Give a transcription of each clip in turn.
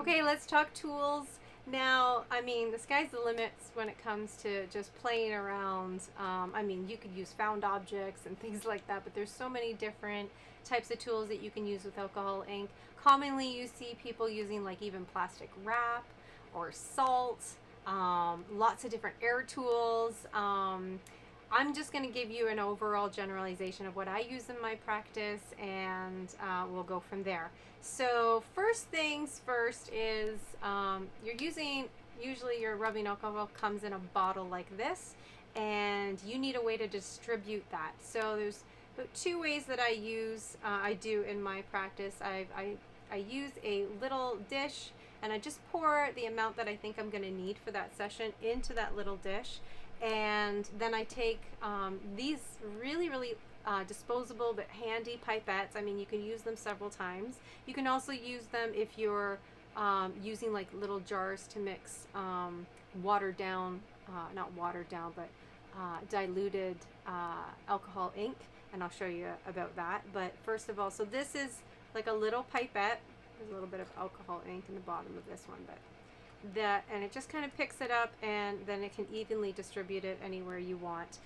Okay, let's talk tools. Now, I mean, the sky's the limits when it comes to just playing around. I mean, you could use found objects and things like that, but there's so many different types of tools that you can use with alcohol ink. Commonly, you see people using like even plastic wrap or salt, lots of different air tools. I'm just going to give you an overall generalization of what I use in my practice, and we'll go from there. So first things first is you're using, usually your rubbing alcohol comes in a bottle like this, and you need a way to distribute that. So there's about two ways that I do in my practice. I use a little dish, and I just pour the amount that I think I'm going to need for that session into that little dish. And then I take these really disposable but handy pipettes. I mean, you can use them several times. You can also use them if you're using like little jars to mix watered down, not watered down, but diluted alcohol ink. And I'll show you about that. But first of all, so this is like a little pipette. There's a little bit of alcohol ink in the bottom of this one, but and it just kind of picks it up, and then it can evenly distribute it anywhere you want.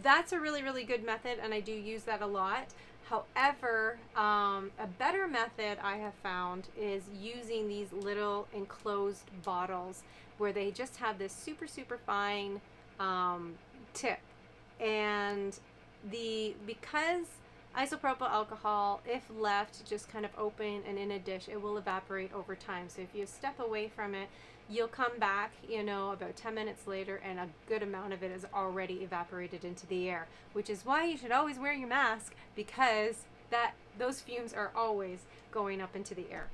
That's a really good method, and I do use that a lot. However, a better method I have found is using these little enclosed bottles where they just have this super fine tip, and because isopropyl alcohol, if left just kind of open and in a dish, it will evaporate over time. So if you step away from it, you'll come back, you know, about 10 minutes later, and a good amount of it is already evaporated into the air, which is why you should always wear your mask, because those fumes are always going up into the air.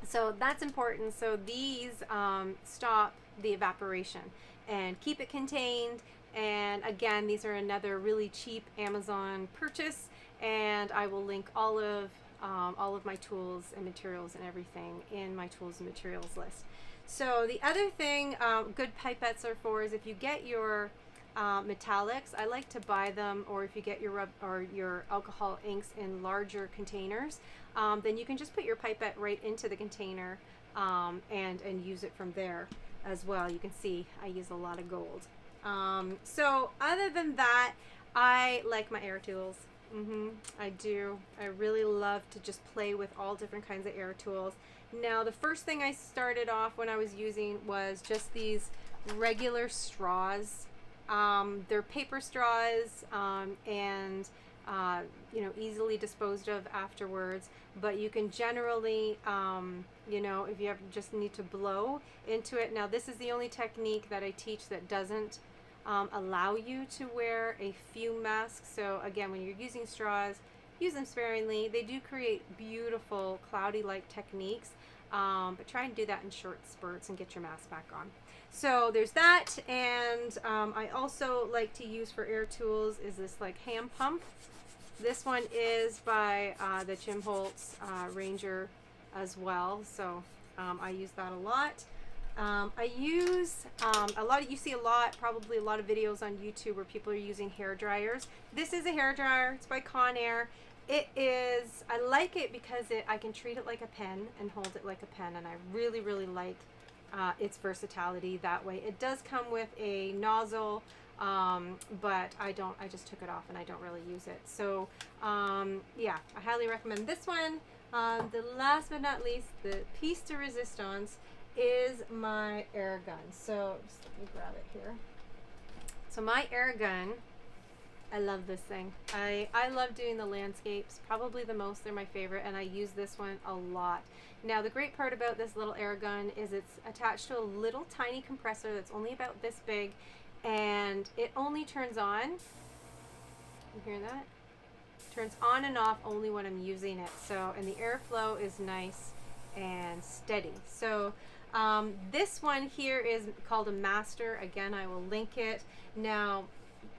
So that's important. So these stop the evaporation and keep it contained. And again, these are another really cheap Amazon purchase, and I will link all of my tools and materials and everything in my tools and materials list. So the other thing good pipettes are for is if you get your metallics, I like to buy them, or if you get your alcohol inks in larger containers, then you can just put your pipette right into the container and use it from there as well. You can see I use a lot of gold. So other than that, I like my air tools. I do. I really love to just play with all different kinds of air tools. Now, the first thing I started off when I was using was just these regular straws. They're paper straws, and you know, easily disposed of afterwards. But you can generally, you know, if you just need to blow into it. Now, this is the only technique that I teach that doesn't allow you to wear a fume mask. So again, when you're using straws, use them sparingly. They do create beautiful cloudy-like techniques, but try and do that in short spurts and get your mask back on. So there's that, and I also like to use for air tools is this like hand pump. This one is by the Jim Holtz Ranger as well, so I use that a lot. I use you see probably a lot of videos on YouTube where people are using hair dryers. This is a hair dryer. It's by Conair. It is, I like it because I can treat it like a pen and hold it like a pen, and I really like its versatility that way. It does come with a nozzle, but I just took it off and I don't really use it. So yeah, I highly recommend this one. The last but not least, the piece de resistance is my air gun. So just let me grab it here. So my air gun, I love this thing. I love doing the landscapes, probably the most. They're my favorite, and I use this one a lot. Now, the great part about this little air gun is it's attached to a little tiny compressor that's only about this big, and it only turns on. You hear that? Turns on and off only when I'm using it. So, and the airflow is nice and steady. So this one here is called a Master. Again, I will link it. Now,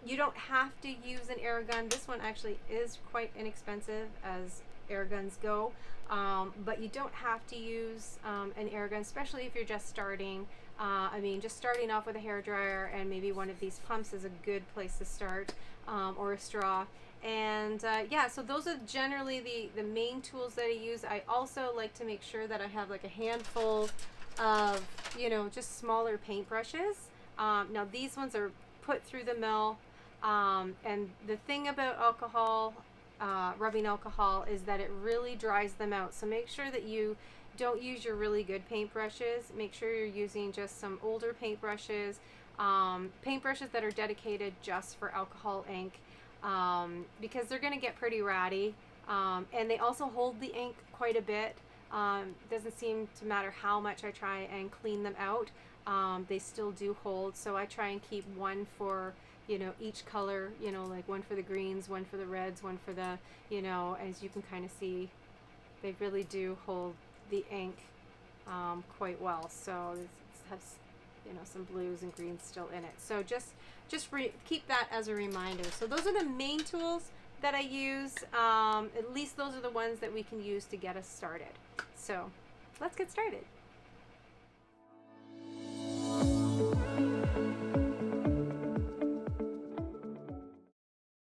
you don't have to use an air gun. This one actually is quite inexpensive, as air guns go. But you don't have to use an air gun, especially if you're just starting. I mean, just starting off with a hair dryer and maybe one of these pumps is a good place to start, or a straw. And yeah, so those are generally the main tools that I use. I also like to make sure that I have like a handful of, you know, just smaller paintbrushes. Now these ones are put through the mill, and the thing about alcohol, rubbing alcohol, is that it really dries them out. So make sure that you don't use your really good paintbrushes. Make sure you're using just some older paintbrushes, paintbrushes that are dedicated just for alcohol ink, because they're going to get pretty ratty, and they also hold the ink quite a bit. Doesn't seem to matter how much I try and clean them out, they still do hold. So I try and keep one for, you know, each color, you know, like one for the greens, one for the reds, one for the, you know, as you can kind of see, they really do hold the ink quite well. So it has, you know, some blues and greens still in it. So just keep that as a reminder. So those are the main tools that I use. At least those are the ones that we can use to get us started. So let's get started.